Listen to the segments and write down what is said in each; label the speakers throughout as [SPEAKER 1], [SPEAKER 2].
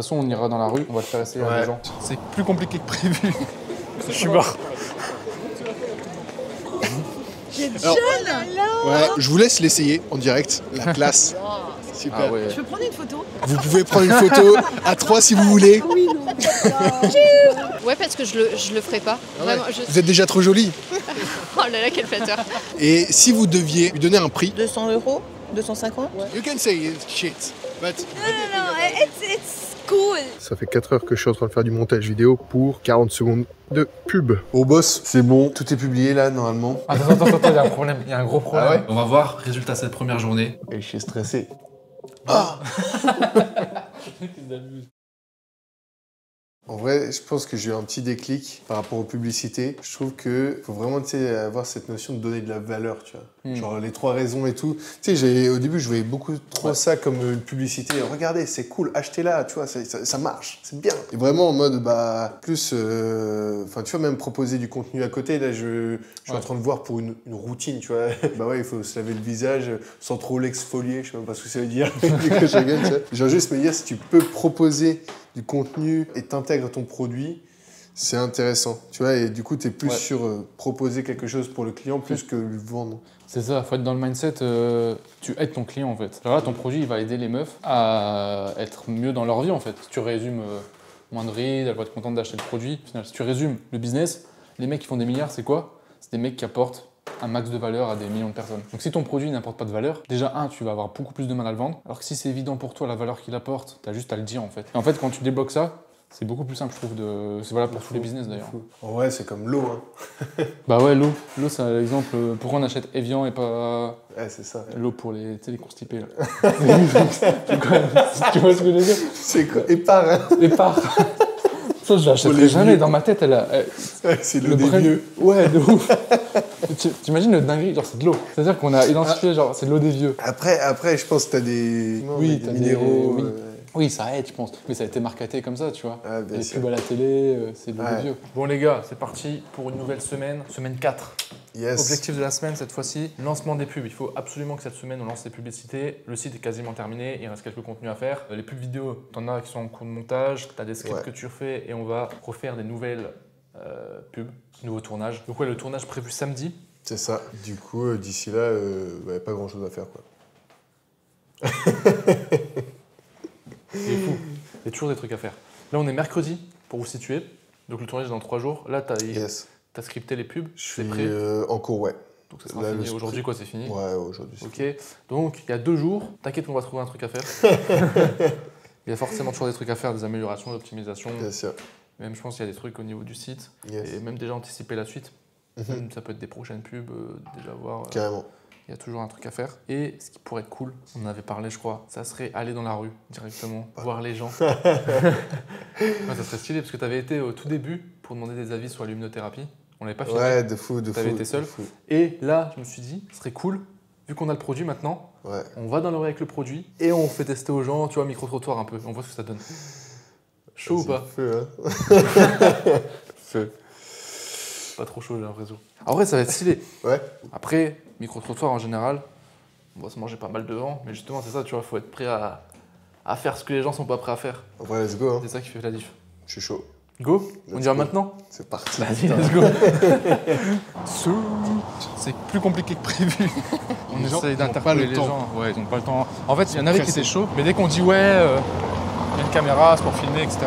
[SPEAKER 1] façon, on ira dans la rue, on va le faire essayer à des gens. C'est plus compliqué que prévu. Je suis mort.
[SPEAKER 2] Alors, ouais, je vous laisse l'essayer en direct. La classe. Super.
[SPEAKER 1] Ah ouais.
[SPEAKER 3] Je peux prendre une photo?
[SPEAKER 2] Vous pouvez prendre une photo à 3 si vous voulez.
[SPEAKER 3] Oui, non.
[SPEAKER 4] Ouais, parce que je le ferai pas. Vraiment,
[SPEAKER 2] Vous êtes déjà trop jolie.
[SPEAKER 4] Oh là là, quel flatteur.
[SPEAKER 2] Et si vous deviez lui donner un prix,
[SPEAKER 3] 200 €? 250?
[SPEAKER 2] you can say it's shit, but...
[SPEAKER 5] No, it's cool.
[SPEAKER 2] Ça fait 4 heures que je suis en train de faire du montage vidéo pour 40 secondes de pub. Au boss, c'est bon, tout est publié là normalement.
[SPEAKER 1] Attends, il y a un problème, il y a un gros problème.
[SPEAKER 2] Ah ouais.
[SPEAKER 1] On va voir, résultat cette première journée.
[SPEAKER 2] Et je suis stressé. Ah. En vrai, je pense que j'ai eu un petit déclic par rapport aux publicités. Je trouve que faut vraiment, tu sais, avoir cette notion de donner de la valeur, tu vois. Genre les 3 raisons et tout. Tu sais, au début, je voyais beaucoup trop ça comme une publicité. Regardez, c'est cool, achetez-la, tu vois, ça marche, c'est bien. Et vraiment en mode, bah, plus, enfin, tu vois, même proposer du contenu à côté. Là, je suis en train de voir pour une routine, tu vois. Bah ouais, il faut se laver le visage sans trop l'exfolier, je sais même pas ce que ça veut dire. Que je regarde, tu vois. Genre juste me dire si tu peux proposer du contenu et t'intègres ton produit, c'est intéressant, tu vois, et du coup, tu es plus sur proposer quelque chose pour le client plus que lui vendre.
[SPEAKER 1] C'est ça, faut être dans le mindset, tu aides ton client en fait. Alors là, ton produit, il va aider les meufs à être mieux dans leur vie en fait. Si tu résumes moins de rides, elles vont être contentes d'acheter le produit. Au final, si tu résumes le business, les mecs qui font des milliards, c'est quoi? C'est des mecs qui apportent un max de valeur à des millions de personnes. Donc si ton produit n'apporte pas de valeur, déjà tu vas avoir beaucoup plus de mal à le vendre. Alors que si c'est évident pour toi la valeur qu'il apporte, t'as juste à le dire en fait. Et en fait, quand tu débloques ça, c'est beaucoup plus simple, je trouve. C'est valable pour tous les business d'ailleurs.
[SPEAKER 2] En vrai, c'est comme l'eau. Hein.
[SPEAKER 1] Bah ouais, l'eau. L'eau, c'est l'exemple. Pourquoi on achète Evian et pas
[SPEAKER 2] Ouais, c'est ça.
[SPEAKER 1] l'eau pour les constipés là. Tu vois ce que je veux dire?
[SPEAKER 2] C'est quoi? Épar, hein.
[SPEAKER 1] Épar. Ça, je l'achèterai jamais. Dans ma tête,
[SPEAKER 2] c'est l'eau des vieux.
[SPEAKER 1] Ouais, de ouf. T'imagines le dinguerie, genre c'est de l'eau. C'est-à-dire qu'on a identifié, genre c'est de l'eau des vieux.
[SPEAKER 2] Après, je pense que t'as des minéraux.
[SPEAKER 1] Oui, ça aide, je pense. Mais ça a été marketé comme ça, tu vois.
[SPEAKER 2] Ah, bien
[SPEAKER 1] les
[SPEAKER 2] sûr.
[SPEAKER 1] pubs à la télé, c'est de l'eau des vieux. Bon les gars, c'est parti pour une nouvelle semaine. Semaine 4.
[SPEAKER 2] Yes.
[SPEAKER 1] Objectif de la semaine cette fois-ci, lancement des pubs. Il faut absolument que cette semaine on lance les publicités. Le site est quasiment terminé, il reste quelques contenus à faire. Les pubs vidéo, t'en as qui sont en cours de montage, t'as des scripts que tu refais et on va refaire des nouvelles pubs, nouveaux tournages. Donc ouais, le tournage prévu samedi.
[SPEAKER 2] C'est ça. Du coup, d'ici là, pas grand-chose à faire, quoi.
[SPEAKER 1] C'est fou. Il y a toujours des trucs à faire. Là, on est mercredi pour vous situer. Donc le tournage est dans 3 jours. Là, t'as scripté les pubs.
[SPEAKER 2] Je suis en cours, ouais.
[SPEAKER 1] Donc ça sera fini aujourd'hui, quoi, c'est fini.
[SPEAKER 2] Ouais, aujourd'hui.
[SPEAKER 1] Ok. Donc il y a 2 jours. T'inquiète, on va trouver un truc à faire. Il y a forcément toujours des trucs à faire, des améliorations, d'optimisation.
[SPEAKER 2] Bien sûr.
[SPEAKER 1] Même, je pense qu'il y a des trucs au niveau du site.
[SPEAKER 2] Yes.
[SPEAKER 1] Et même déjà anticiper la suite. Ça peut être des prochaines pubs, déjà voir.
[SPEAKER 2] Carrément.
[SPEAKER 1] Il y a toujours un truc à faire. Et ce qui pourrait être cool, on en avait parlé, je crois, ça serait aller dans la rue directement, voir les gens. Ouais, ça serait stylé parce que tu avais été au tout début pour demander des avis sur la luminothérapie. On l'avait pas fini.
[SPEAKER 2] Ouais, de fou.
[SPEAKER 1] Tu avais été seul. Et là, je me suis dit, ce serait cool, vu qu'on a le produit maintenant, on va dans la rue avec le produit et on fait tester aux gens, tu vois, micro-trottoir un peu. On voit ce que ça donne. Chaud ou pas?
[SPEAKER 2] Feu, hein. Feu.
[SPEAKER 1] Pas trop chaud, j'ai l'impression. En vrai, ça va être stylé.
[SPEAKER 2] Ouais.
[SPEAKER 1] Après, micro-trottoir en général, on va se manger pas mal devant, mais justement, c'est ça, tu vois, faut être prêt à faire ce que les gens sont pas prêts à faire.
[SPEAKER 2] En vrai, let's go. Hein.
[SPEAKER 1] C'est ça qui fait la diff.
[SPEAKER 2] Je suis chaud.
[SPEAKER 1] Go? On y va maintenant?
[SPEAKER 2] C'est parti.
[SPEAKER 1] Vas-y, let's go. C'est plus compliqué que prévu. On essaye d'interpeller les gens. Ouais, ils ont pas le temps. En fait, il y en avait qui étaient chauds, mais dès qu'on dit ouais, il y a une caméra, c'est pour filmer, etc.,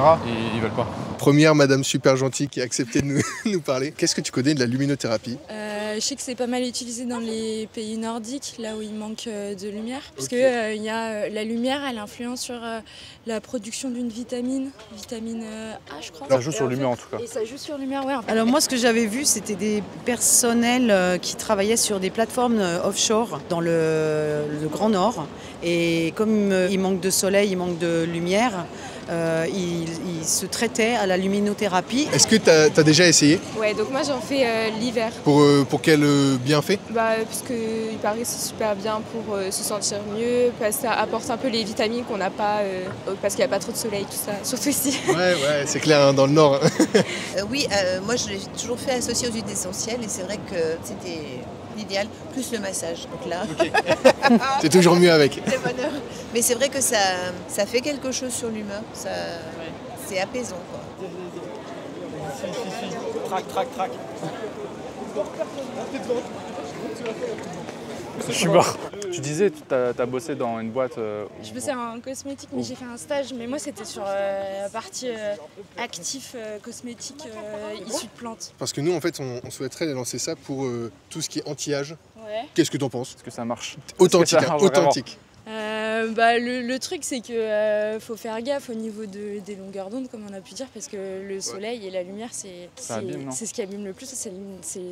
[SPEAKER 1] ils veulent pas.
[SPEAKER 2] Première madame super gentille qui a accepté de nous parler. Qu'est-ce que tu connais de la luminothérapie?
[SPEAKER 5] Je sais que c'est pas mal utilisé dans les pays nordiques, là où il manque de lumière. Parce que la lumière, elle influence sur la production d'une vitamine A, je crois.
[SPEAKER 1] Ça joue sur lumière en tout cas.
[SPEAKER 5] Et ça joue sur lumière, ouais.
[SPEAKER 3] Alors moi, ce que j'avais vu, c'était des personnels qui travaillaient sur des plateformes offshore dans le Grand Nord. Et comme il manque de soleil, il manque de lumière, ils se traitaient à la luminothérapie.
[SPEAKER 2] Est-ce que tu as déjà essayé?
[SPEAKER 6] Ouais, donc moi j'en fais l'hiver.
[SPEAKER 2] Pour quel bienfait?
[SPEAKER 6] Parce qu'il paraît que c'est super bien pour se sentir mieux, parce que ça apporte un peu les vitamines qu'on n'a pas, parce qu'il n'y a pas trop de soleil, tout ça, surtout ici.
[SPEAKER 2] Ouais, c'est clair, hein, dans le Nord.
[SPEAKER 7] Oui, moi je l'ai toujours fait associé aux huiles essentielles et c'est vrai que c'était l'idéal, plus le massage. Donc là,
[SPEAKER 2] C'est toujours mieux avec.
[SPEAKER 7] c'est bonheur. Mais c'est vrai que ça fait quelque chose sur l'humeur. C'est apaisant, quoi.
[SPEAKER 8] Trac.
[SPEAKER 1] Je suis mort. Tu disais, tu as bossé dans une boîte.
[SPEAKER 5] Je bossais en cosmétique, mais j'ai fait un stage. Mais moi, c'était sur la partie actif cosmétique issu de plantes.
[SPEAKER 2] Parce que nous, en fait, on souhaiterait lancer ça pour tout ce qui est anti-âge.
[SPEAKER 5] Ouais.
[SPEAKER 2] Qu'est-ce que t'en penses?
[SPEAKER 1] Est-ce que ça marche?
[SPEAKER 2] Authentique,
[SPEAKER 1] Est-ce que ça
[SPEAKER 2] hein,
[SPEAKER 1] marche vraiment?
[SPEAKER 2] authentique.
[SPEAKER 5] Le truc, c'est que faut faire gaffe au niveau des longueurs d'onde, comme on a pu dire, parce que le soleil et la lumière, c'est ce qui abîme le plus, c'est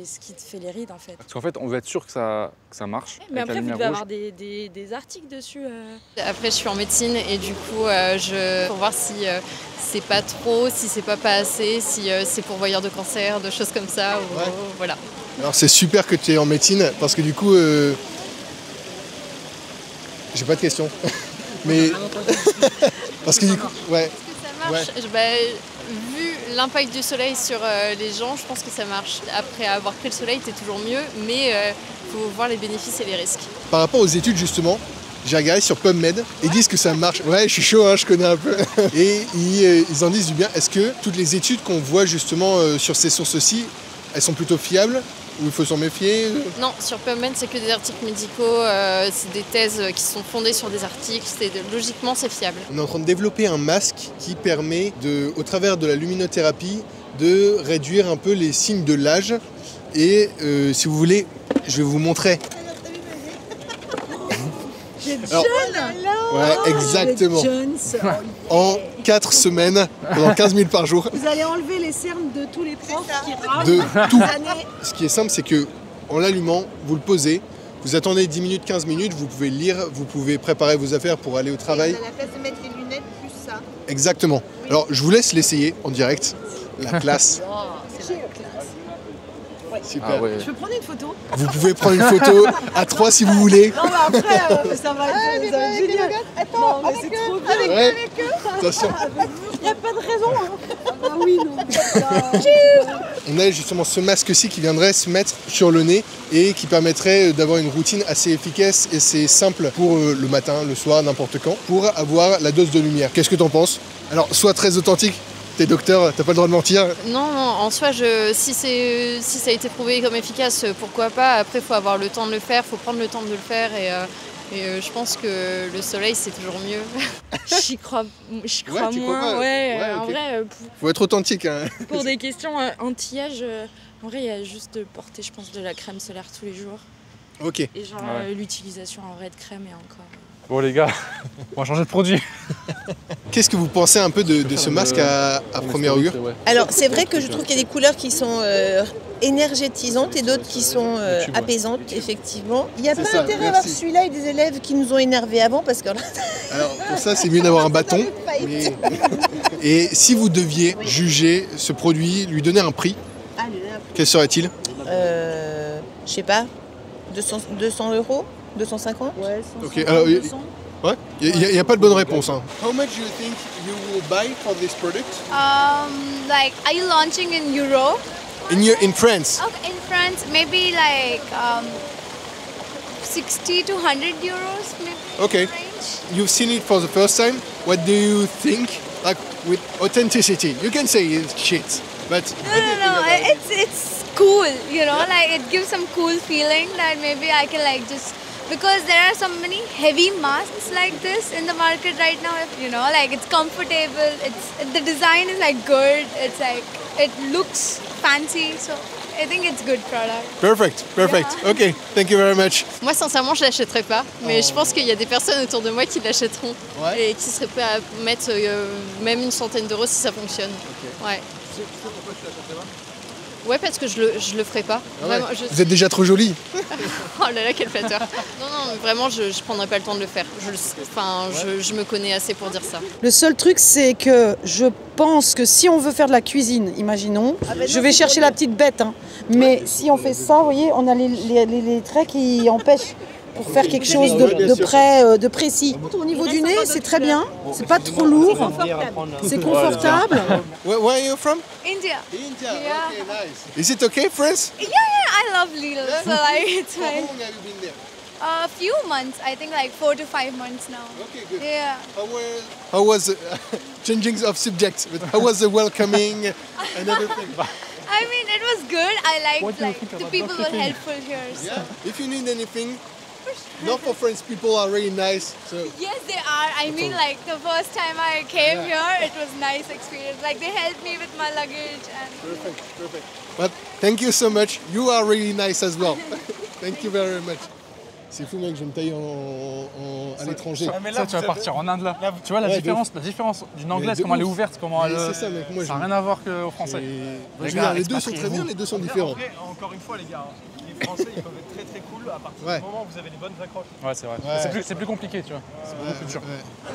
[SPEAKER 5] ce qui te fait les rides, en fait.
[SPEAKER 1] Parce qu'en fait, on veut être sûr que ça marche.
[SPEAKER 5] Mais
[SPEAKER 1] avec la
[SPEAKER 5] après, vous
[SPEAKER 1] lumière
[SPEAKER 5] devez
[SPEAKER 1] rouge.
[SPEAKER 5] avoir des articles dessus.
[SPEAKER 4] Après, je suis en médecine et du coup, pour voir si c'est pas trop, si c'est pas assez, si c'est pourvoyeur de cancer, de choses comme ça. Ou,
[SPEAKER 2] Ouais.
[SPEAKER 4] voilà.
[SPEAKER 2] Alors c'est super que tu es en médecine parce que du coup, j'ai pas de questions. Mais parce que du coup, ouais.
[SPEAKER 4] Est-ce que ça marche? Vu l'impact du soleil sur les gens, je pense que ça marche. Après avoir pris le soleil, c'est toujours mieux, mais faut voir les bénéfices et les risques.
[SPEAKER 2] Par rapport aux études justement, j'ai regardé sur PubMed, ils disent que ça marche. Ouais, je suis chaud, hein, je connais un peu. Et ils en disent du bien. Est-ce que toutes les études qu'on voit justement sur ces sources-ci, elles sont plutôt fiables ou il faut s'en méfier?
[SPEAKER 4] Non, sur PubMed, c'est que des articles médicaux, c'est des thèses qui sont fondées sur des articles, logiquement c'est fiable.
[SPEAKER 2] On est en train de développer un masque qui permet, au travers de la luminothérapie, de réduire un peu les signes de l'âge. Et si vous voulez, je vais vous montrer. Alors, ouais, exactement. En 4 semaines, pendant 15 000 par jour.
[SPEAKER 9] Vous allez enlever les cernes de tous les profs qui rament.
[SPEAKER 2] De tout. Ce qui est simple, c'est que en l'allumant, vous le posez, vous attendez 10 minutes, 15 minutes, vous pouvez lire, vous pouvez préparer vos affaires pour aller au travail.
[SPEAKER 7] À la place de mettre les lunettes, plus ça.
[SPEAKER 2] Exactement. Alors, je vous laisse l'essayer en direct. La classe. Super.
[SPEAKER 1] Ah ouais.
[SPEAKER 9] Je peux prendre une photo?
[SPEAKER 2] Vous pouvez prendre une photo à 3 si vous voulez.
[SPEAKER 9] Non, mais après, ça va être génial. Attends, mais c'est trop bien.
[SPEAKER 2] Ouais. Attention.
[SPEAKER 9] Il n'y a pas de raison. Hein. Ah bah oui, non.
[SPEAKER 2] On a justement ce masque-ci qui viendrait se mettre sur le nez et qui permettrait d'avoir une routine assez efficace et c'est simple pour le matin, le soir, n'importe quand, pour avoir la dose de lumière. Qu'est-ce que t'en penses? Alors, sois très authentique. T'es docteur, t'as pas le droit de mentir.
[SPEAKER 4] Non, en soi, si ça a été prouvé comme efficace, pourquoi pas. Après, il faut avoir le temps de le faire, il faut prendre le temps de le faire et je pense que le soleil, c'est toujours mieux.
[SPEAKER 5] J'y crois
[SPEAKER 2] tu crois
[SPEAKER 5] moins.
[SPEAKER 2] pas
[SPEAKER 5] Ouais,
[SPEAKER 2] Ouais,
[SPEAKER 5] en
[SPEAKER 2] ok.
[SPEAKER 5] vrai,
[SPEAKER 2] Faut être authentique. Hein.
[SPEAKER 5] pour des questions anti-âge, en vrai, il y a juste de porter, je pense, de la crème solaire tous les jours.
[SPEAKER 2] Ok.
[SPEAKER 5] Et genre
[SPEAKER 1] Ouais.
[SPEAKER 5] l'utilisation en vrai de crème et encore.
[SPEAKER 1] Bon les gars, on va changer de produit.
[SPEAKER 2] Qu'est-ce que vous pensez un peu de ce masque à première vue?
[SPEAKER 7] Alors, c'est vrai que je trouve qu'il y a des couleurs qui sont énergétisantes et d'autres qui sont apaisantes, effectivement. Il n'y a
[SPEAKER 2] C'est
[SPEAKER 7] pas
[SPEAKER 2] ça,
[SPEAKER 7] intérêt à avoir
[SPEAKER 2] merci.
[SPEAKER 7] celui-là et des élèves qui nous ont énervés avant parce que
[SPEAKER 2] Alors pour ça, c'est mieux d'avoir un bâton. Mais- Et si vous deviez juger ce produit, lui donner un prix, quel serait-il?
[SPEAKER 7] je sais pas, 200 euros, 250.
[SPEAKER 9] Ouais,
[SPEAKER 2] Ok, alors, ouais, il n'y a pas de bonne réponse. Hein. How much do you think you will buy for this product?
[SPEAKER 10] Like, are you launching in Euro?
[SPEAKER 2] In France?
[SPEAKER 10] Okay, in France, maybe like 60 to 100 euros, maybe.
[SPEAKER 2] Okay.
[SPEAKER 10] Range.
[SPEAKER 2] You've seen it for the first time. What do you think? Like with authenticity, you can say it's shit, but
[SPEAKER 10] No, it's cool, you know, like it gives some cool feeling that maybe I can like just, because there are so many heavy masks like this in the market right now, you know, like it's comfortable, the design is like good, it's like, it looks fancy, so I think it's good product.
[SPEAKER 2] Perfect.
[SPEAKER 10] Yeah.
[SPEAKER 2] Okay, thank you very much.
[SPEAKER 4] Moi, sincèrement, je l'achèterai pas, mais je pense qu'il y a des personnes autour de moi qui l'achèteront
[SPEAKER 2] Ouais.
[SPEAKER 4] et qui seraient prêts à mettre même une centaine d'euros si ça fonctionne. Ouais. Ouais, parce que je le ferai pas.
[SPEAKER 2] Ah ouais.
[SPEAKER 4] Vraiment,
[SPEAKER 2] Vous êtes déjà trop jolie.
[SPEAKER 4] Oh là là, quel flatteur. Non, mais vraiment, je prendrai pas le temps de le faire. Je me connais assez pour dire ça.
[SPEAKER 3] Le seul truc, c'est que je pense que si on veut faire de la cuisine, imaginons, je vais chercher la petite bête, hein. Mais si on fait ça, vous voyez, on a les traits qui empêchent pour faire quelque chose de précis. Au niveau du nez, c'est très bien. C'est pas trop lourd. C'est confortable.
[SPEAKER 2] Where are you from?
[SPEAKER 10] India.
[SPEAKER 2] India.
[SPEAKER 10] Yeah.
[SPEAKER 2] Okay, nice. Is it okay, France?
[SPEAKER 10] Yeah, I love Lidl, so like it's
[SPEAKER 2] How
[SPEAKER 10] fine.
[SPEAKER 2] long have you been there?
[SPEAKER 10] A few months, I think like 4 to 5 months now.
[SPEAKER 2] Okay, good.
[SPEAKER 10] Yeah.
[SPEAKER 2] How was changing of subject? But how was the welcoming and everything?
[SPEAKER 10] I mean, it was good. I liked like the people were helpful here. So.
[SPEAKER 2] Yeah. If you need anything, not for French people are really nice. So
[SPEAKER 10] Yes, they are. I mean, like the first time I came here, it was nice experience. Like they helped me with my luggage and.
[SPEAKER 2] perfect. But thank you so much. You are really nice as well. Thank you very much. C'est fou mec, je me taille à l'étranger.
[SPEAKER 1] Ça, tu vas partir en Inde là. Tu vois la différence d'une anglaise, comment elle est ouverte, comment elle.
[SPEAKER 2] C'est ça mec, moi
[SPEAKER 1] ça n'a rien à voir qu'au français.
[SPEAKER 2] Les deux sont très bien, les deux sont différents.
[SPEAKER 8] Encore une fois les gars, les Français ils peuvent être très très cool à partir du moment où vous avez les bonnes accroches.
[SPEAKER 1] Ouais c'est vrai. C'est plus compliqué tu vois, c'est beaucoup plus dur.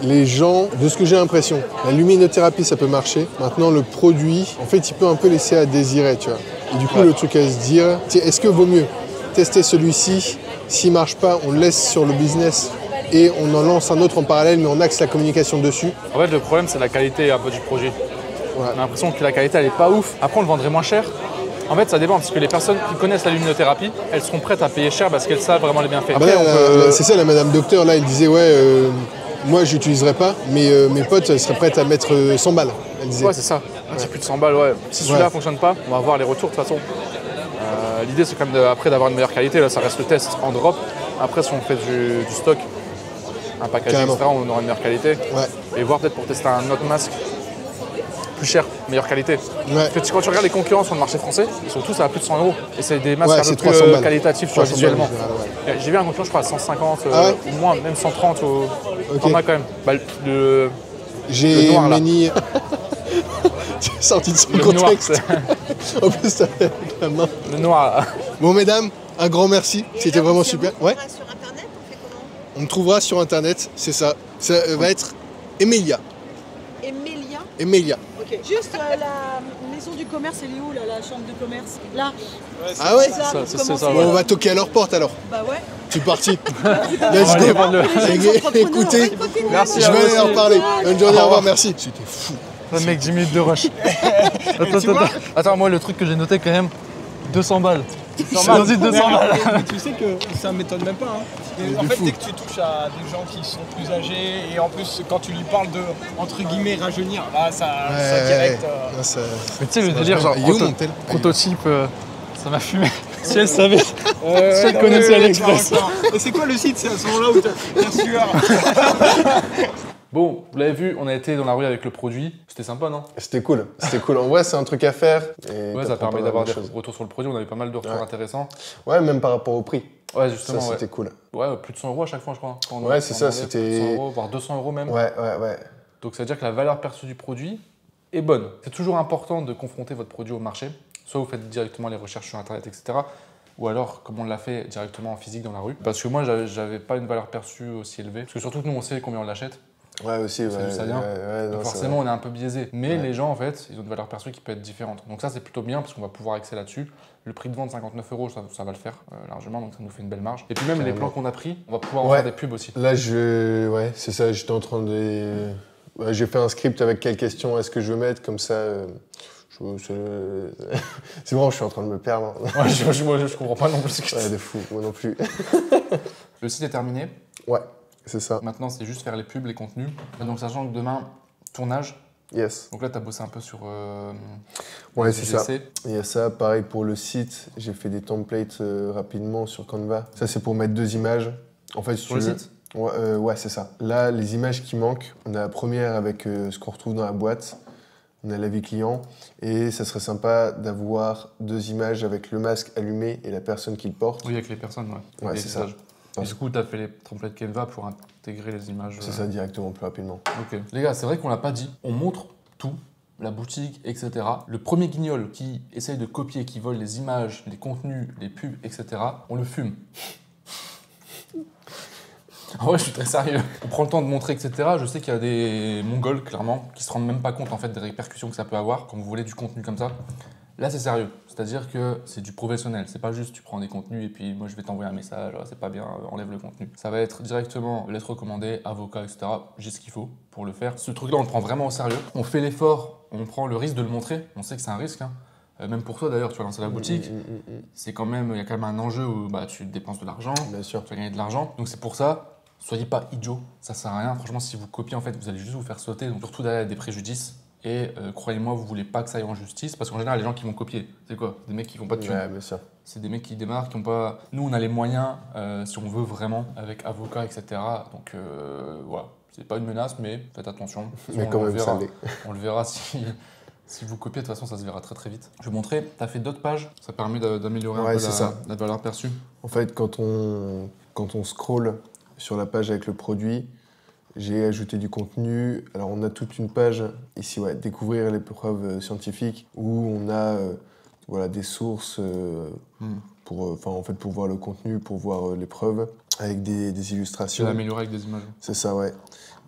[SPEAKER 2] Les gens, de ce que j'ai l'impression, la luminothérapie ça peut marcher. Maintenant le produit, en fait il peut un peu laisser à désirer tu vois. Et du coup le truc à se dire, est-ce que vaut mieux tester celui-ci? S'il ne marche pas, on le laisse sur le business et on en lance un autre en parallèle, mais on axe la communication dessus.
[SPEAKER 1] En fait, le problème, c'est la qualité un peu du produit. On a l'impression que la qualité, elle est pas ouf. Après, on le vendrait moins cher. En fait, ça dépend, parce que les personnes qui connaissent la luminothérapie, elles seront prêtes à payer cher parce qu'elles savent vraiment les bienfaits.
[SPEAKER 2] Ah bah c'est ça, la madame docteur, là, elle disait, moi, je n'utiliserai pas, mais mes potes seraient prêtes à mettre 100 balles. Elle disait.
[SPEAKER 1] Ouais, c'est ça. C'est plus de 100 balles, ouais. Si celui-là ne fonctionne pas, on va voir les retours de toute façon. L'idée c'est quand même après d'avoir une meilleure qualité, là ça reste le test en drop. Après si on fait du stock, un packaging, etc., on aura une meilleure qualité. Et voir peut-être pour tester un autre masque plus cher, meilleure qualité. Parce que quand tu regardes les concurrents sur le marché français, ils sont tous à plus de 100 €. Et c'est des masques un peu plus qualitatifs tu vois, visuellement. J'ai vu un concurrent je crois à 150 ou moins, même 130 en a quand même.
[SPEAKER 2] J'ai Meni sorti de son contexte. En plus, t'as la main.
[SPEAKER 1] Le noir.
[SPEAKER 2] Bon, mesdames, un grand merci. C'était vraiment super. Ouais.
[SPEAKER 7] Sur Internet, on fait comment?
[SPEAKER 2] On me trouvera sur Internet, c'est ça. Ça va être Emelia.
[SPEAKER 3] Emilia.
[SPEAKER 2] Emelia.
[SPEAKER 3] Ok. Juste la maison du commerce, elle est où là, la chambre de commerce? Là.
[SPEAKER 2] Ah ouais?
[SPEAKER 1] C'est ça.
[SPEAKER 2] Bon, on va toquer à leur porte alors.
[SPEAKER 3] Bah ouais.
[SPEAKER 2] C'est parti. Let's go. Écoutez,
[SPEAKER 1] merci.
[SPEAKER 2] Je vais aller leur parler. Bonne journée, au revoir, merci. C'était fou.
[SPEAKER 1] Le mec, 10 minutes de rush. Attends, moi le truc que j'ai noté quand même, 200 balles. 200 balles.
[SPEAKER 8] Mais tu sais que ça m'étonne même pas. Hein. En fait, dès que tu touches à des gens qui sont plus âgés et en plus quand tu lui parles de entre guillemets rajeunir, là ça direct.
[SPEAKER 1] Mais tu sais le délire genre prototype, ça m'a fumé. Si elle savait, si elle connaissait l'Express.
[SPEAKER 8] Et c'est quoi le site? C'est à ce moment-là où t'as sueur.
[SPEAKER 1] Bon, vous l'avez vu, on a été dans la rue avec le produit. C'était sympa, non?
[SPEAKER 2] C'était cool. En vrai, c'est un truc à faire.
[SPEAKER 1] Ouais, ça permet d'avoir des retours sur le produit. On avait pas mal de retours intéressants.
[SPEAKER 2] Ouais, même par rapport au prix.
[SPEAKER 1] Ouais, justement.
[SPEAKER 2] Ça, c'était cool.
[SPEAKER 1] Ouais, plus de 100 € à chaque fois, je crois.
[SPEAKER 2] Ouais, c'est ça. C'était
[SPEAKER 1] 100 €, voire 200 € même.
[SPEAKER 2] Ouais.
[SPEAKER 1] Donc, ça veut dire que la valeur perçue du produit est bonne. C'est toujours important de confronter votre produit au marché. Soit vous faites directement les recherches sur Internet, etc. Ou alors, comme on l'a fait directement en physique dans la rue. Parce que moi, j'avais pas une valeur perçue aussi élevée. Parce que surtout que nous, on sait combien on l'achète.
[SPEAKER 2] Ouais, aussi,
[SPEAKER 1] ça vient. Donc forcément, on est un peu biaisé. Mais les gens, en fait, ils ont une valeur perçue qui peut être différente. Donc ça, c'est plutôt bien parce qu'on va pouvoir axer là-dessus. Le prix de vente, 59 €, ça va le faire largement. Donc ça nous fait une belle marge. Et puis même les plans qu'on a pris, on va pouvoir en faire des pubs aussi.
[SPEAKER 2] Là, c'est ça. J'étais en train de... j'ai fait un script avec quelles questions est-ce que je veux mettre. Comme ça... C'est bon, je suis en train de me perdre.
[SPEAKER 1] Ouais, je comprends pas non plus ce que
[SPEAKER 2] c'est. Ouais, de fou, moi non plus.
[SPEAKER 1] Le site est terminé.
[SPEAKER 2] Ouais. C'est ça.
[SPEAKER 1] Maintenant, c'est juste faire les pubs, les contenus. Et donc, sachant que demain, tournage.
[SPEAKER 2] Yes.
[SPEAKER 1] Donc là, tu as bossé un peu sur
[SPEAKER 2] ouais, c'est ça. Il y a ça. Pareil pour le site. J'ai fait des templates rapidement sur Canva. Ça, c'est pour mettre 2 images. En fait,
[SPEAKER 1] sur le site.
[SPEAKER 2] Ouais, c'est ça. Là, les images qui manquent, on a la première avec ce qu'on retrouve dans la boîte. On a l'avis client. Et ça serait sympa d'avoir 2 images avec le masque allumé et la personne qui le porte.
[SPEAKER 1] Oui, avec les personnes, ouais.
[SPEAKER 2] Ouais, c'est ça.
[SPEAKER 1] Et du coup, tu as fait les templates Canva pour intégrer les images.
[SPEAKER 2] C'est ça, directement, plus rapidement.
[SPEAKER 1] Ok. Les gars, c'est vrai qu'on l'a pas dit. On montre tout, la boutique, etc. Le premier guignol qui essaye de copier, qui vole les images, les contenus, les pubs, etc., on le fume. Ah ouais, je suis très sérieux. On prend le temps de montrer, etc. Je sais qu'il y a des Mongols, clairement, qui se rendent même pas compte en fait des répercussions que ça peut avoir quand vous volez du contenu comme ça. Là, c'est sérieux. C'est-à-dire que c'est du professionnel. C'est pas juste tu prends des contenus et puis moi je vais t'envoyer un message, c'est pas bien, enlève le contenu. Ça va être directement lettre recommandée, avocat, etc. J'ai ce qu'il faut pour le faire. Ce truc-là, on le prend vraiment au sérieux. On fait l'effort, on prend le risque de le montrer. On sait que c'est un risque. Hein. Même pour toi d'ailleurs, tu vas lancer la boutique. C'est quand même, il y a quand même un enjeu où tu dépenses de l'argent, tu vas gagner de l'argent. Donc c'est pour ça. Soyez pas idiots, ça sert à rien. Franchement, si vous copiez, en fait, vous allez juste vous faire sauter. Donc, surtout derrière des préjudices. Et croyez-moi, vous voulez pas que ça aille en justice. Parce qu'en général, les gens qui vont copier, c'est quoi? Des mecs qui font pas de thunes.
[SPEAKER 2] Ouais, bien sûr.
[SPEAKER 1] C'est des mecs qui démarrent, qui ont pas. Nous, on a les moyens, si on veut vraiment, avec avocat, etc. Donc, voilà. C'est pas une menace, mais faites attention.
[SPEAKER 2] Mais quand même, ça l'est.
[SPEAKER 1] On le verra si vous copiez. De toute façon, ça se verra très très vite. Je vais vous montrer. Tu as fait d'autres pages. Ça permet d'améliorer un peu la valeur perçue.
[SPEAKER 2] En fait, quand on scrolle sur la page avec le produit, j'ai ajouté du contenu. Alors, on a toute une page ici, découvrir les preuves scientifiques, où on a des sources pour voir le contenu, pour voir les preuves, avec des illustrations.
[SPEAKER 1] Tu l'as amélioré avec des images.
[SPEAKER 2] C'est ça, ouais.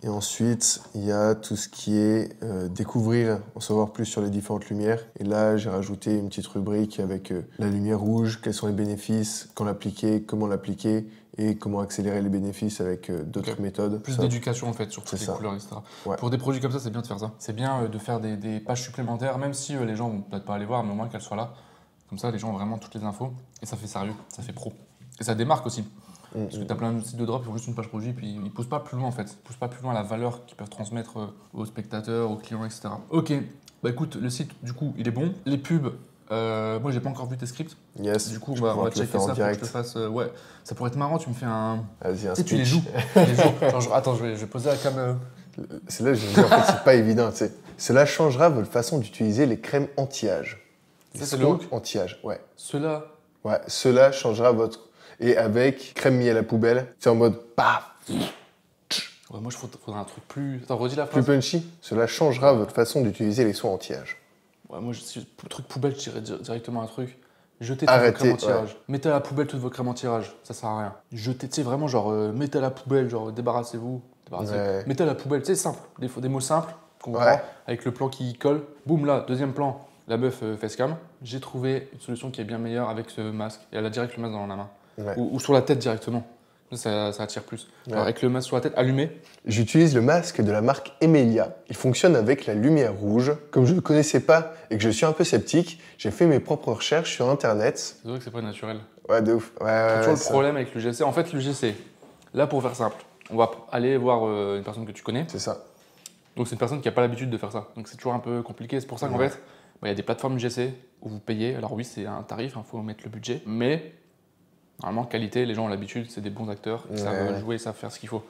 [SPEAKER 2] Et ensuite, il y a tout ce qui est découvrir, en savoir plus sur les différentes lumières. Et là, j'ai rajouté une petite rubrique avec la lumière rouge, quels sont les bénéfices, quand l'appliquer, comment l'appliquer, et comment accélérer les bénéfices avec d'autres méthodes.
[SPEAKER 1] Plus d'éducation en fait sur toutes les couleurs, etc. Ouais. Pour des produits comme ça, c'est bien de faire ça. C'est bien de faire des pages supplémentaires, même si les gens vont peut-être pas aller voir, mais au moins qu'elles soient là. Comme ça, les gens ont vraiment toutes les infos. Et ça fait sérieux, ça fait pro. Et ça démarque aussi. Parce que tu as plein de sites de drop qui ont juste une page produit, puis ils poussent pas plus loin en fait. Ils poussent pas plus loin la valeur qu'ils peuvent transmettre aux spectateurs, aux clients, etc. Ok, bah écoute, le site du coup il est bon. Les pubs, moi j'ai pas encore vu tes scripts.
[SPEAKER 2] Yes.
[SPEAKER 1] Du coup, on va checker ça pour que je te fasse. Ouais, ça pourrait être marrant, tu me fais un.
[SPEAKER 2] Vas-y, un
[SPEAKER 1] tu sais, tu les joues. Attends, je vais poser la cam.
[SPEAKER 2] C'est là que je me dis, en fait, c'est pas évident. Tu sais. Cela changera votre façon d'utiliser les crèmes anti-âge.
[SPEAKER 1] Ça, c'est le hook
[SPEAKER 2] anti-âge, ouais.
[SPEAKER 1] Cela.
[SPEAKER 2] Ouais, cela changera votre. Et avec crème mis à la poubelle, c'est en mode paf.
[SPEAKER 1] Ouais, moi, il faudrait un truc plus. Attends, redis la phrase.
[SPEAKER 2] Plus punchy. Cela changera votre façon d'utiliser les soins anti-âge.
[SPEAKER 1] Ouais, moi, le truc poubelle, je dirais directement un truc. Jetez toutes vos crèmes anti-âge. Ouais. Mettez à la poubelle toutes vos crèmes anti-âge. Ça sert à rien. Jetez, tu sais, vraiment, genre, mettez à la poubelle, genre, débarrassez-vous. Ouais. Mettez à la poubelle, tu sais, simple. Des mots simples qu'on prend avec le plan qui colle. Boum, là, deuxième plan. La meuf facecam. J'ai trouvé une solution qui est bien meilleure avec ce masque. Et elle a direct le masque dans la main. Ouais. Ou sur la tête directement. Ça attire plus. Ouais. Alors avec le masque sur la tête, allumé.
[SPEAKER 2] J'utilise le masque de la marque Emelia. Il fonctionne avec la lumière rouge. Comme je ne le connaissais pas et que je suis un peu sceptique, j'ai fait mes propres recherches sur Internet.
[SPEAKER 1] C'est vrai que c'est pas naturel.
[SPEAKER 2] Ouais, de ouf.
[SPEAKER 1] C'est toujours le problème avec l'UGC. En fait, l'UGC, là pour faire simple, on va aller voir une personne que tu connais.
[SPEAKER 2] C'est ça.
[SPEAKER 1] Donc c'est une personne qui n'a pas l'habitude de faire ça. Donc c'est toujours un peu compliqué. C'est pour ça qu'en fait, il y a des plateformes UGC où vous payez. Alors oui, c'est un tarif, il faut mettre le budget. Mais normalement, qualité, les gens ont l'habitude, c'est des bons acteurs, ils savent jouer, ils savent faire ce qu'il faut.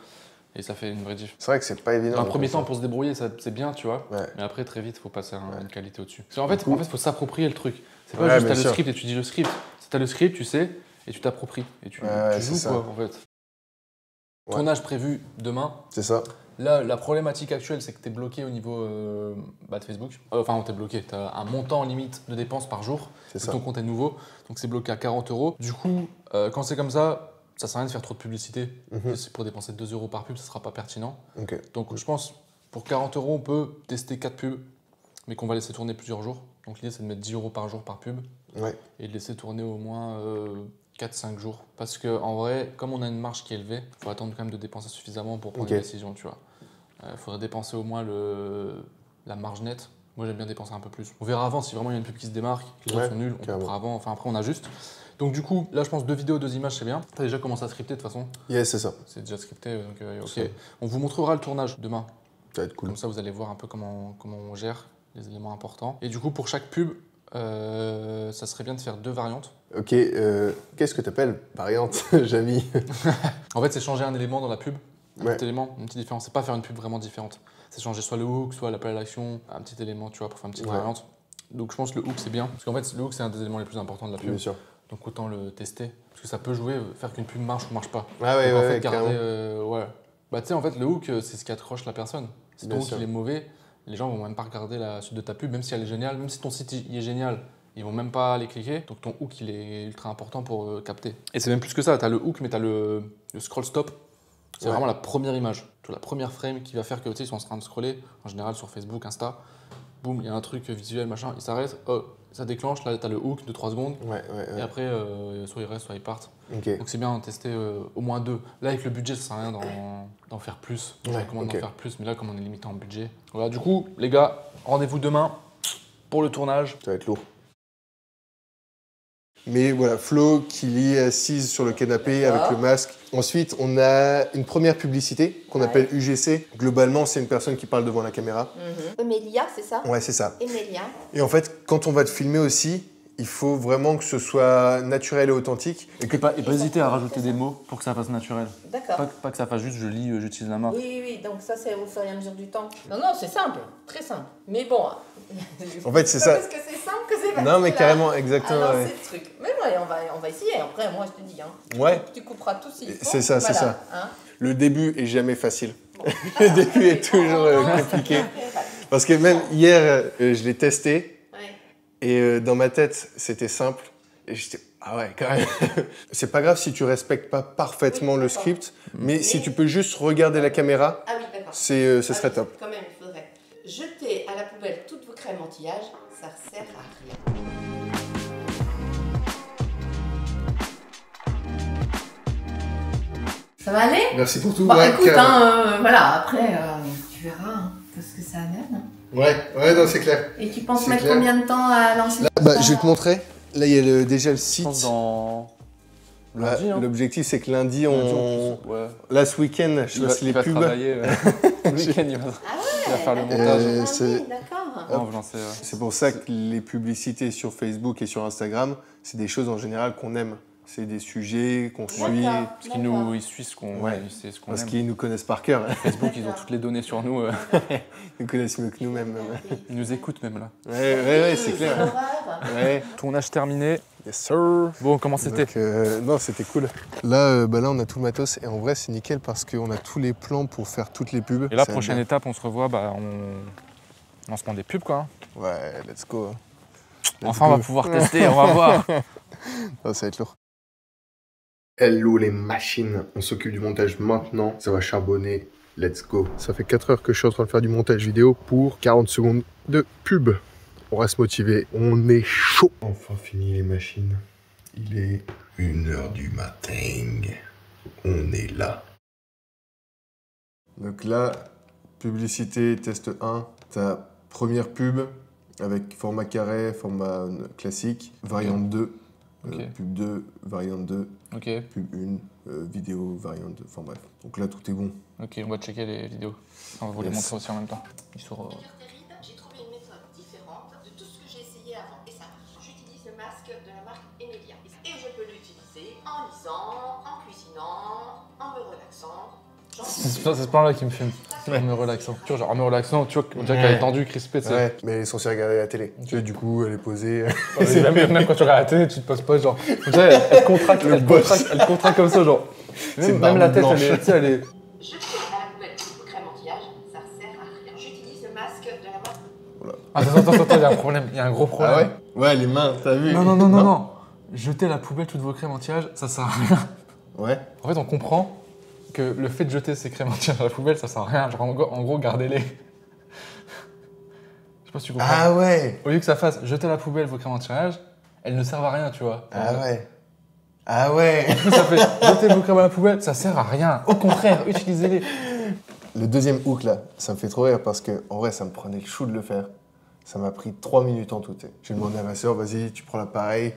[SPEAKER 1] Et ça fait une vraie diff.
[SPEAKER 2] C'est vrai que c'est pas évident.
[SPEAKER 1] Dans un premier temps, pour se débrouiller, c'est bien, tu vois. Ouais. Mais après, très vite, il faut passer à une qualité au-dessus. En fait, il faut s'approprier le truc. C'est pas juste t'as le script et tu dis le script. Si t'as le script, tu sais, et tu t'appropries. Et tu joues, quoi, en fait. Tournage prévu demain.
[SPEAKER 2] C'est ça.
[SPEAKER 1] Là, la problématique actuelle, c'est que tu es bloqué au niveau de Facebook. Enfin, tu es bloqué. Tu as un montant limite de dépenses par jour. Ton compte est nouveau. Donc, c'est bloqué à 40 €. Du coup, quand c'est comme ça sert à rien de faire trop de publicité. C'est pour dépenser 2 € par pub, ça ne sera pas pertinent. Donc, je pense, pour 40 €, on peut tester 4 pubs, mais qu'on va laisser tourner plusieurs jours. Donc, l'idée, c'est de mettre 10 € par jour par pub. Et de laisser tourner au moins 4-5 jours. Parce qu'en vrai, comme on a une marge qui est élevée, il faut attendre quand même de dépenser suffisamment pour prendre une décision, tu vois. Il faudrait dépenser au moins la marge nette. Moi, j'aime bien dépenser un peu plus. On verra avant si vraiment il y a une pub qui se démarque, les autres sont nuls, on coupera avant. Enfin, après, on ajuste. Donc, du coup, là, je pense 2 vidéos, 2 images, c'est bien. Tu as déjà commencé à scripter de toute façon.
[SPEAKER 2] Yes, c'est ça.
[SPEAKER 1] C'est déjà scripté, donc ok. On vous montrera le tournage demain.
[SPEAKER 2] Ça va être cool.
[SPEAKER 1] Comme ça, vous allez voir un peu comment on gère les éléments importants. Et du coup, pour chaque pub, ça serait bien de faire 2 variantes.
[SPEAKER 2] Ok, qu'est-ce que tu appelles variante, Jamy?
[SPEAKER 1] En fait, c'est changer un élément dans la pub. Un petit élément, une petite différence. C'est pas faire une pub vraiment différente. C'est changer soit le hook, soit l'appel à l'action, un petit élément, tu vois, pour faire une petite variante. Donc je pense que le hook, c'est bien. Parce qu'en fait, le hook, c'est un des éléments les plus importants de la pub.
[SPEAKER 2] Bien sûr.
[SPEAKER 1] Donc autant le tester. Parce que ça peut jouer, faire qu'une pub marche ou marche pas.
[SPEAKER 2] Ah ouais,
[SPEAKER 1] donc, en fait, garder, Bah tu sais, en fait, le hook, c'est ce qui accroche la personne. Si ton hook il est mauvais, les gens vont même pas regarder la suite de ta pub, même si elle est géniale. Même si ton site il est génial, ils vont même pas aller cliquer. Donc ton hook, il est ultra important pour capter. Et c'est même plus que ça. Tu as le hook, mais tu as le scroll stop. C'est vraiment la première image, la première frame qui va faire que tu sais, ils sont en train de scroller, en général sur Facebook, Insta. boum, il y a un truc visuel, machin, il s'arrête, oh, ça déclenche, là t'as le hook de 3 secondes, et après soit ils restent, soit ils partent.
[SPEAKER 2] Okay.
[SPEAKER 1] Donc c'est bien de tester au moins 2. Là avec le budget, ça sert à rien d'en faire plus. Je recommande d'en faire plus, mais là comme on est limité en budget. Voilà, du coup, les gars, rendez-vous demain pour le tournage.
[SPEAKER 2] Ça va être lourd. Mais voilà, Flo qui lit assise sur le canapé avec le masque. Ensuite, on a une première publicité qu'on appelle UGC. Globalement, c'est une personne qui parle devant la caméra.
[SPEAKER 7] Emelia, c'est ça?
[SPEAKER 2] Ouais, c'est ça.
[SPEAKER 7] Emelia.
[SPEAKER 2] Et en fait, quand on va te filmer aussi, il faut vraiment que ce soit naturel et authentique.
[SPEAKER 1] Et pas hésiter à rajouter des mots pour que ça fasse naturel.
[SPEAKER 7] D'accord.
[SPEAKER 1] Pas que ça fasse juste je lis, j'utilise la marque.
[SPEAKER 7] Oui, donc ça c'est au fur et à mesure du temps. Non, c'est simple, très simple. Mais bon,
[SPEAKER 2] en fait c'est ça.
[SPEAKER 7] Parce que c'est simple que c'est facile.
[SPEAKER 2] Non mais carrément, exactement.
[SPEAKER 7] Alors c'est le truc. Mais ouais, on va essayer, après moi je te dis. Hein.
[SPEAKER 2] Ouais.
[SPEAKER 7] Tu couperas tout s'il faut.
[SPEAKER 2] C'est ça,
[SPEAKER 7] voilà,
[SPEAKER 2] c'est ça.
[SPEAKER 7] Hein.
[SPEAKER 2] Le début est jamais facile. Bon. Le début est toujours compliqué. Parce que même hier, je l'ai testé. Et dans ma tête, c'était simple. Et j'étais, ah ouais, quand même. C'est pas grave si tu respectes pas parfaitement le script, mais si tu peux juste regarder la caméra, ce serait top.
[SPEAKER 7] Quand même, il faudrait jeter à la poubelle toutes vos crèmes anti-âge, ça sert à rien. Ça va aller?
[SPEAKER 2] Merci pour tout.
[SPEAKER 7] Bon, écoute, voilà, après, tu verras ce que ça amène. Hein.
[SPEAKER 2] Ouais, non, c'est clair.
[SPEAKER 7] Et tu penses mettre combien de temps à lancer
[SPEAKER 2] ça? Je vais te montrer. Là, il y a déjà le site.
[SPEAKER 1] Je pense dans lundi.
[SPEAKER 2] L'objectif, c'est que lundi, là, ce week-end, je fasse les pubs.
[SPEAKER 1] Le week-end, il va faire le montage.
[SPEAKER 7] D'accord.
[SPEAKER 2] C'est pour ça que les publicités sur Facebook et sur Instagram, c'est des choses en général qu'on aime. C'est des sujets qu'on suit.
[SPEAKER 1] Parce qu'ils suivent ce qu'on aime.
[SPEAKER 2] Parce qu'ils nous connaissent par cœur.
[SPEAKER 1] Facebook, ils ont toutes les données sur nous.
[SPEAKER 2] Ils nous connaissent mieux que nous-mêmes.
[SPEAKER 1] Ils nous écoutent même là.
[SPEAKER 2] Ouais, c'est clair.
[SPEAKER 1] Tournage terminé. Yes sir. Bon, comment c'était?
[SPEAKER 2] Non, c'était cool. Là, là, on a tout le matos et en vrai, c'est nickel parce qu'on a tous les plans pour faire toutes les pubs.
[SPEAKER 1] Et la prochaine étape, on se revoit, lancement des pubs quoi.
[SPEAKER 2] Ouais, let's go.
[SPEAKER 1] Enfin, on va pouvoir tester, on va voir.
[SPEAKER 2] Ça va être lourd. Hello les machines, on s'occupe du montage maintenant, ça va charbonner, let's go. Ça fait 4 heures que je suis en train de faire du montage vidéo pour 40 secondes de pub. On reste motivé, on est chaud. Enfin fini les machines, il est 1h du matin, on est là. Donc là, publicité test 1, ta première pub avec format carré, format classique, variante 2. Pub 2, variante 2, pub 1, vidéo, variante 2, enfin bref. Donc là, tout est bon.
[SPEAKER 1] Ok, on va checker les vidéos. On va vous les montrer aussi en même temps.
[SPEAKER 7] J'ai trouvé une méthode différente de tout ce que j'ai essayé avant et ça marche. J'utilise le masque de la marque Emelia et je peux l'utiliser en lisant, en cuisinant, en me relaxant.
[SPEAKER 1] C'est ce plan-là qui me fume. En me relaxant. Tu vois, genre en me relaxant, tu vois, on dirait qu'elle est tendue, crispée.
[SPEAKER 2] Ouais, mais elle est censée regarder la télé. Tu vois, du coup, elle est posée.
[SPEAKER 1] Même quand tu regardes la télé, tu te poses pas, genre. Tu sais, elle contracte, elle contracte comme ça, genre. Même la tête, elle est.
[SPEAKER 7] Je fais à la poubelle toute crème anti-âge, ça sert à rien. J'utilise le masque de la marque.
[SPEAKER 1] Attends, il y a un problème, il y a un gros problème.
[SPEAKER 2] Ah ouais, les mains, t'as vu?
[SPEAKER 1] Non. Jetez à la poubelle toutes vos crèmes anti-âge, ça sert à rien.
[SPEAKER 2] Ouais.
[SPEAKER 1] En fait, on comprend que le fait de jeter ces crèmes anti-âge à la poubelle, ça sert à rien. Genre, en gros, gardez-les. Je sais pas si tu comprends.
[SPEAKER 2] Ah ouais.
[SPEAKER 1] Au lieu que ça fasse jeter à la poubelle vos crèmes anti-âge, elles ne servent à rien, tu vois.
[SPEAKER 2] Ah ouais.
[SPEAKER 1] En plus, ça fait jeter vos crèmes à la poubelle, ça sert à rien. Au contraire, utilisez-les.
[SPEAKER 2] Le deuxième hook là, ça me fait trop rire parce que en vrai, ça me prenait le chou de le faire. Ça m'a pris 3 minutes en tout. J'ai demandé à ma soeur, vas-y, tu prends l'appareil.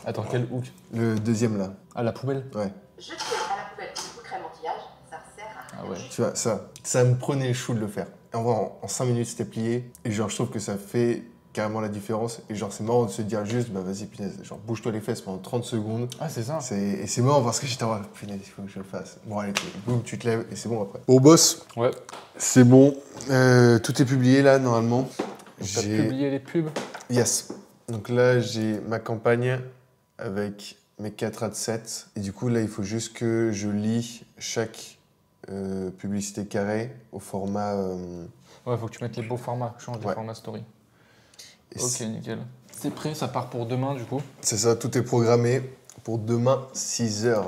[SPEAKER 1] Attends, quel hook?
[SPEAKER 2] Le deuxième là.
[SPEAKER 1] À la poubelle?
[SPEAKER 2] Ouais.
[SPEAKER 7] Jeter à la poubelle toute crème anti-âge, ça sert à rien.
[SPEAKER 1] Ah ouais.
[SPEAKER 2] Tu vois, ça me prenait le chou de le faire. Et en vrai, en 5 minutes, c'était plié. Et genre, je trouve que ça fait carrément la différence. Et genre, c'est marrant de se dire juste, bah vas-y, punaise, genre, bouge-toi les fesses pendant 30 secondes.
[SPEAKER 1] Ah, c'est ça.
[SPEAKER 2] Et c'est marrant parce que j'étais en mode, punaise, il faut que je le fasse. Bon, allez, boum, tu te lèves et c'est bon après. Bon, boss.
[SPEAKER 1] Ouais.
[SPEAKER 2] C'est bon. Tout est publié là, normalement.
[SPEAKER 1] T'as publié les pubs?
[SPEAKER 2] Yes. Donc là, j'ai ma campagne avec mes 4 adsets. Et du coup, là, il faut juste que je lis chaque publicité carrée au format...
[SPEAKER 1] Ouais, faut que tu mettes les beaux formats, change les formats story. Ok, nickel. C'est prêt, ça part pour demain du coup?
[SPEAKER 2] C'est ça, tout est programmé pour demain 6h.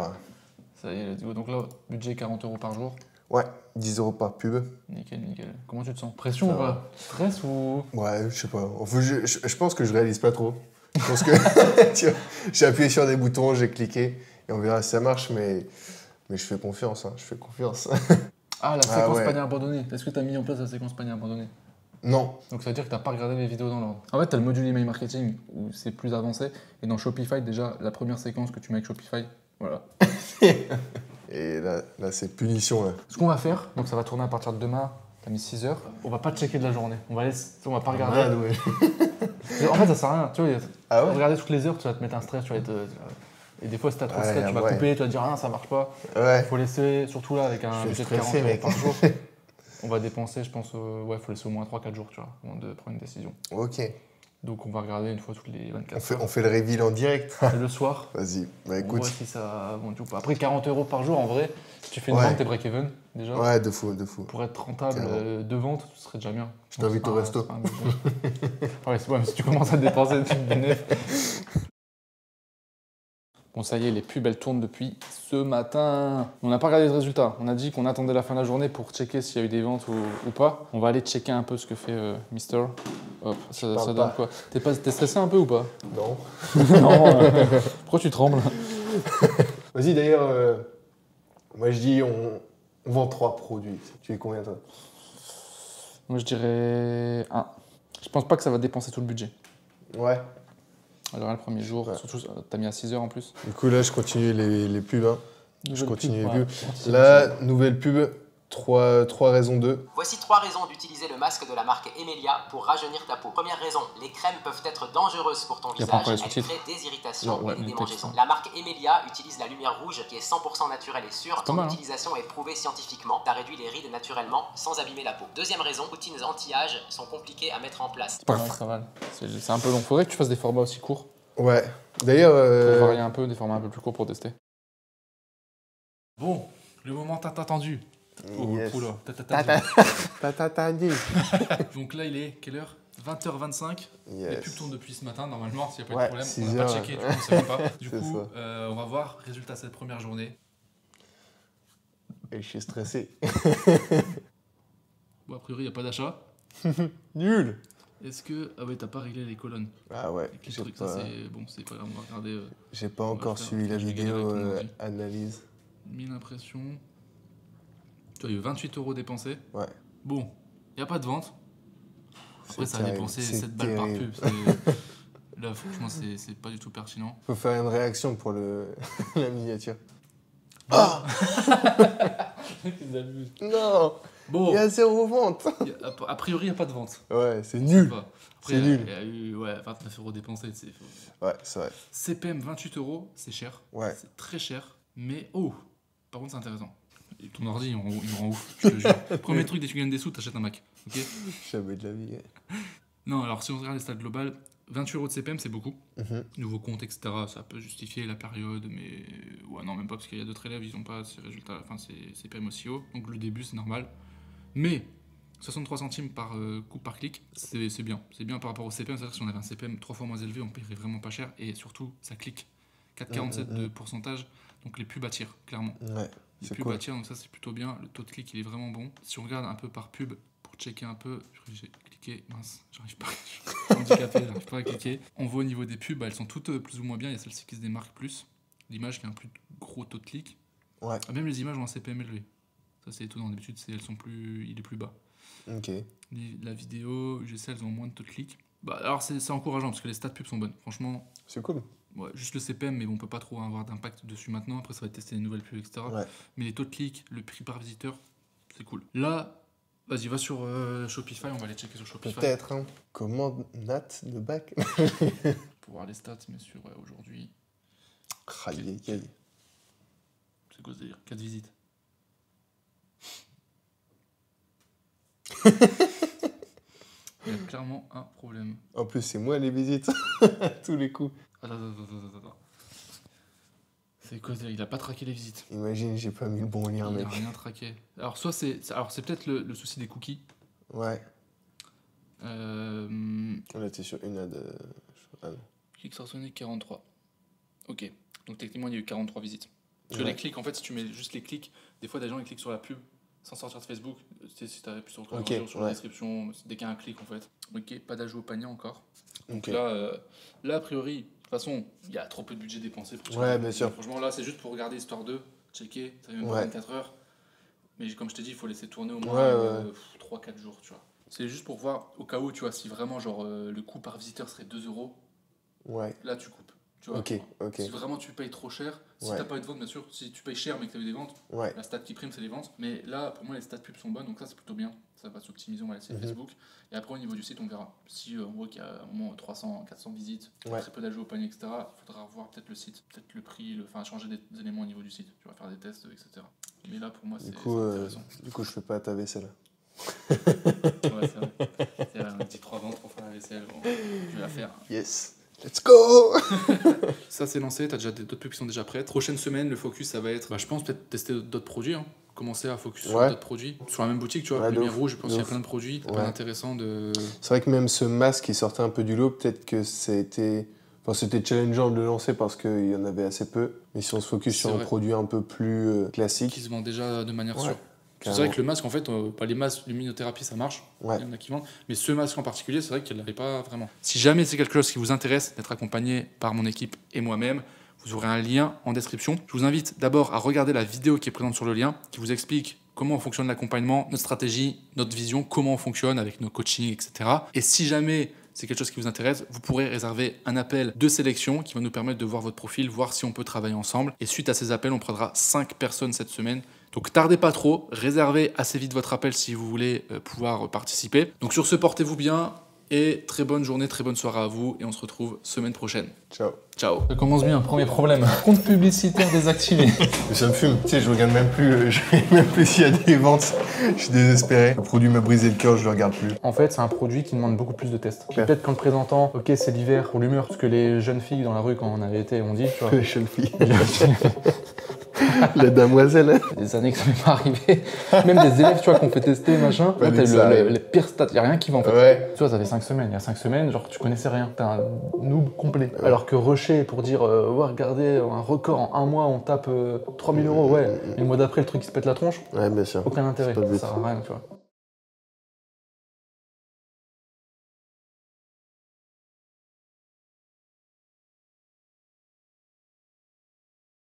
[SPEAKER 1] Ça y est, let's go. Donc là, budget 40 € par jour.
[SPEAKER 2] Ouais, 10 € par pub.
[SPEAKER 1] Nickel, nickel. Comment tu te sens? Pression ou pas? Stress ou...
[SPEAKER 2] Ouais, je sais pas. Enfin, je pense que je réalise pas trop. Je pense que tu vois, j'ai appuyé sur des boutons, j'ai cliqué et on verra si ça marche, mais je fais confiance, hein, je fais confiance.
[SPEAKER 1] Ah, la séquence panier abandonné. Est-ce que tu as mis en place la séquence panier abandonné?
[SPEAKER 2] Non.
[SPEAKER 1] Donc ça veut dire que tu n'as pas regardé les vidéos dans l'ordre. En fait, tu as le module email marketing où c'est plus avancé. Et dans Shopify, déjà, la première séquence que tu mets avec Shopify, voilà.
[SPEAKER 2] Et là c'est punition. Là.
[SPEAKER 1] Ce qu'on va faire, donc ça va tourner à partir de demain, tu as mis 6 heures. On va pas checker de la journée. On va pas regarder. En fait, ça sert à rien. Tu vois, regarder toutes les heures, tu vas te mettre un stress. Tu vas être, et des fois, si tu as trop de stress, tu vas couper, tu vas te dire, ah, ça marche pas. Il faut laisser, surtout là, avec un budget de 40 € par jour. On va dépenser, je pense, faut laisser au moins 3-4 jours, tu vois, avant de prendre une décision.
[SPEAKER 2] Ok.
[SPEAKER 1] Donc on va regarder une fois toutes les 24 heures.
[SPEAKER 2] On fait le reveal en direct.
[SPEAKER 1] Et le soir.
[SPEAKER 2] Vas-y, bah écoute.
[SPEAKER 1] On voit si ça vendu ou pas. Après 40 € par jour, en vrai, si tu fais une vente, t'es break-even déjà.
[SPEAKER 2] Ouais, de fou.
[SPEAKER 1] Pour être rentable de vente, ce serait déjà bien.
[SPEAKER 2] Je t'invite au resto.
[SPEAKER 1] Ouais, mais si tu commences à dépenser, tu te bénéfices. Bon, ça y est, les pubs, elles tournent depuis ce matin. On n'a pas regardé les résultats. On a dit qu'on attendait la fin de la journée pour checker s'il y a eu des ventes ou pas. On va aller checker un peu ce que fait Mister. Hop, ça donne quoi? T'es stressé un peu ou pas?
[SPEAKER 2] Non.
[SPEAKER 1] Non. Pourquoi tu trembles?
[SPEAKER 2] Vas-y, d'ailleurs, moi je dis on vend 3 produits. Tu es combien, toi?
[SPEAKER 1] Moi, je dirais 1. Je pense pas que ça va dépenser tout le budget.
[SPEAKER 2] Ouais.
[SPEAKER 1] Alors, le premier jour, surtout, t'as mis à 6 heures en plus.
[SPEAKER 2] Du coup, là, je continue les pubs. Hein. Je continue les pubs.
[SPEAKER 1] Ouais.
[SPEAKER 2] Là, nouvelle pub, 3 raisons de.
[SPEAKER 11] Voici 3 raisons d'utiliser le masque de la marque Emilia pour rajeunir ta peau. Première raison, les crèmes peuvent être dangereuses pour ton visage. Elles créent des irritations et des démangeaisons. La marque Emilia utilise la lumière rouge qui est 100% naturelle et sûre. Son utilisation est prouvée scientifiquement. Ça réduit les rides naturellement sans abîmer la peau. Deuxième raison, routines anti-âge sont compliquées à mettre en place.
[SPEAKER 1] Ça va. C'est un peu long. Faudrait que tu fasses des formats aussi courts.
[SPEAKER 2] Ouais. D'ailleurs.
[SPEAKER 1] Pour varier un peu, des formats un peu plus courts pour tester. Bon, le moment tant attendu. Oh, yes. Oula, donc là, il est quelle heure? 20h25. Yes. Les pubs tournent depuis ce matin, normalement, s'il n'y a pas de problème. On n'a pas checké, du coup, on ne savait pas. Du coup, on va voir résultat cette première journée.
[SPEAKER 2] Et je suis stressé.
[SPEAKER 1] Bon, a priori, il n'y a pas d'achat.
[SPEAKER 2] Nul.
[SPEAKER 1] Est-ce que... Ah ouais, t'as pas réglé les colonnes.
[SPEAKER 2] Ah ouais,
[SPEAKER 1] j'ai pas... Ça, bon, c'est pas grave, on va regarder...
[SPEAKER 2] J'ai pas encore suivi la vidéo analyse.
[SPEAKER 1] 1000 impressions. Tu as eu 28 € dépensés.
[SPEAKER 2] Ouais.
[SPEAKER 1] Bon, il n'y a pas de vente. Après, ça a dépensé 7 balles par pub. Là, franchement, c'est pas du tout pertinent.
[SPEAKER 2] Faut faire une réaction pour la miniature.
[SPEAKER 1] Ah
[SPEAKER 2] Non.
[SPEAKER 1] Bon.
[SPEAKER 2] Il y a 0 vente.
[SPEAKER 1] A priori, il n'y a pas de vente.
[SPEAKER 2] Ouais, c'est nul. C'est nul.
[SPEAKER 1] Il y a eu 29 € dépensés.
[SPEAKER 2] Ouais, c'est vrai.
[SPEAKER 1] CPM 28 €, c'est cher.
[SPEAKER 2] Ouais.
[SPEAKER 1] C'est très cher. Mais par contre, c'est intéressant. Et ton ordi, il me rend ouf, je te jure. Premier truc, dès que tu gagnes des sous, t'achètes un Mac. Ok.
[SPEAKER 2] Jamais de la vie.
[SPEAKER 1] Non, alors si on regarde les stats globales, 28 € de CPM, c'est beaucoup. Nouveau compte, etc. Ça peut justifier la période, mais... Ouais, non, même pas, parce qu'il y a d'autres élèves, ils n'ont pas ces résultats, enfin, ces CPM aussi haut. Donc le début, c'est normal. Mais 63 centimes par coup par clic, c'est bien. C'est bien par rapport au CPM. C'est-à-dire que si on avait un CPM 3 fois moins élevé, on paierait vraiment pas cher. Et surtout, ça clique. 4,47 de pourcentage. Donc les pubs attirent, clairement.
[SPEAKER 2] Ouais.
[SPEAKER 1] Les pubs attirent, donc ça c'est plutôt bien. Le taux de clic il est vraiment bon. Si on regarde un peu par pub, pour checker un peu, j'ai cliqué, mince, j'arrive pas, je suis handicapé, j'arrive pas à cliquer. On voit au niveau des pubs, elles sont toutes plus ou moins bien. Il y a celle-ci qui se démarque plus. L'image qui a un plus gros taux de clic.
[SPEAKER 2] Ouais.
[SPEAKER 1] Même les images ont un CPM élevé. Ça c'est étonnant, d'habitude il est plus bas.
[SPEAKER 2] Ok.
[SPEAKER 1] La vidéo, UGC, elles ont moins de taux de clic. Bah, alors c'est encourageant parce que les stats pubs sont bonnes. Franchement,
[SPEAKER 2] c'est cool.
[SPEAKER 1] Ouais, juste le CPM, mais bon, on peut pas trop avoir d'impact dessus maintenant. Après, ça va être tester les nouvelles pubs, etc.
[SPEAKER 2] Ouais.
[SPEAKER 1] Mais les taux de clic, le prix par visiteur, c'est cool. Là, vas-y, va sur Shopify, on va aller checker sur Shopify.
[SPEAKER 2] Peut-être, hein. Commande Nat de bac.
[SPEAKER 1] Pour voir les stats, mais sur aujourd'hui.
[SPEAKER 2] Aïe.
[SPEAKER 1] C'est quoi ce délire? 4 visites. Il y a clairement un problème.
[SPEAKER 2] En plus, c'est moi les visites. Tous les coups.
[SPEAKER 1] Attends. C'est quoi? Il a pas traqué les visites.
[SPEAKER 2] Imagine, j'ai pas mis le bon lien, mec.
[SPEAKER 1] Il a rien traqué. Alors, c'est peut-être le souci des cookies.
[SPEAKER 2] Ouais.
[SPEAKER 1] Là,
[SPEAKER 2] t'es sur une ad.
[SPEAKER 1] Clics Sarsonic 43. Ok. Donc, techniquement, il y a eu 43 visites. Parce que les clics, en fait, si tu mets juste les clics, des fois, des gens ils cliquent sur la pub sans sortir de Facebook, si tu appuies sur le code sur la description, dès qu'il y a un clic en fait. Ok, pas d'ajout au panier encore. Donc là, a priori, de toute façon, il y a trop peu de budget dépensé.
[SPEAKER 2] Bien sûr.
[SPEAKER 1] Franchement, là, c'est juste pour regarder histoire de checker, ça fait même pas 24 heures. Mais comme je t'ai dit, il faut laisser tourner au moins 3-4 jours, tu vois. C'est juste pour voir, au cas où, tu vois, si vraiment, genre, le coût par visiteur serait 2 €, là, tu coupes. Tu vois, si vraiment tu payes trop cher, si t'as pas eu de vente, bien sûr, si tu payes cher mais que t'as eu des ventes, la stat qui prime, c'est les ventes. Mais là, pour moi, les stats pub sont bonnes, donc ça, c'est plutôt bien. Ça va s'optimiser, on va laisser Facebook. Et après, au niveau du site, on verra. Si on voit qu'il y a au moins 300, 400 visites, très peu d'ajouts au panier, etc., il faudra revoir peut-être le site, peut-être le prix, enfin, changer des éléments au niveau du site. Tu vas faire des tests, etc. Mais là, pour moi, c'est intéressant.
[SPEAKER 2] Du coup, je fais pas ta vaisselle.
[SPEAKER 1] Ouais, c'est vrai. C'est un petit 3 ventes pour faire la vaisselle. Bon, je vais la faire.
[SPEAKER 2] Yes. Let's go.
[SPEAKER 1] Ça c'est lancé, t'as déjà d'autres pubs qui sont déjà prêtes. Prochaine semaine, le focus ça va être, je pense peut-être tester d'autres produits, commencer à focus sur d'autres produits. Sur la même boutique, tu vois, Lumière Rouge, je pense qu'il y a plein de produits, intéressants de...
[SPEAKER 2] C'est vrai que même ce masque qui sortait un peu du lot, peut-être que c'était challengeant de le lancer parce qu'il y en avait assez peu. Mais si on se focus sur un produit un peu plus classique...
[SPEAKER 1] Qui se vend déjà de manière sûre. C'est vrai que le masque, en fait, les masques luminothérapie, ça marche. Il y en a qui vendent. Mais ce masque en particulier, c'est vrai qu'il n'avait pas vraiment. Si jamais c'est quelque chose qui vous intéresse d'être accompagné par mon équipe et moi-même, vous aurez un lien en description. Je vous invite d'abord à regarder la vidéo qui est présente sur le lien, qui vous explique comment fonctionne l'accompagnement, notre stratégie, notre vision, comment on fonctionne avec nos coachings, etc. Et si jamais c'est quelque chose qui vous intéresse, vous pourrez réserver un appel de sélection qui va nous permettre de voir votre profil, voir si on peut travailler ensemble. Et suite à ces appels, on prendra 5 personnes cette semaine. Donc tardez pas trop, réservez assez vite votre appel si vous voulez pouvoir participer. Donc sur ce, portez-vous bien et très bonne journée, très bonne soirée à vous et on se retrouve semaine prochaine.
[SPEAKER 2] Ciao.
[SPEAKER 1] Ciao. Ça commence bien, premier problème. Compte publicitaire désactivé.
[SPEAKER 2] Mais ça me fume, tu sais, je regarde même plus s'il y a des ventes. Je suis désespéré. Le produit m'a brisé le cœur, je le regarde plus.
[SPEAKER 1] En fait, c'est un produit qui demande beaucoup plus de tests. Peut-être qu'en le présentant, ok, c'est l'hiver pour l'humeur, ce que les jeunes filles dans la rue, quand on avait été, ont dit. Tu vois.
[SPEAKER 2] Les jeunes filles. La damoiselle.
[SPEAKER 1] Des années que ça m'est pas arrivé. Même des élèves, tu vois, qu'on fait tester, machin. Là, t'as les pires stats, il n'y a rien qui va en fait. Tu vois, ça fait 5 semaines. Il y a 5 semaines, genre, tu connaissais rien. T'es un noob complet. Alors que rusher pour dire, regardez, un record en un mois, on tape 3 000 €, et le mois d'après, le truc il se pète la tronche.
[SPEAKER 2] Ouais, bien sûr.
[SPEAKER 1] Aucun intérêt. Ça sert à rien, tu vois.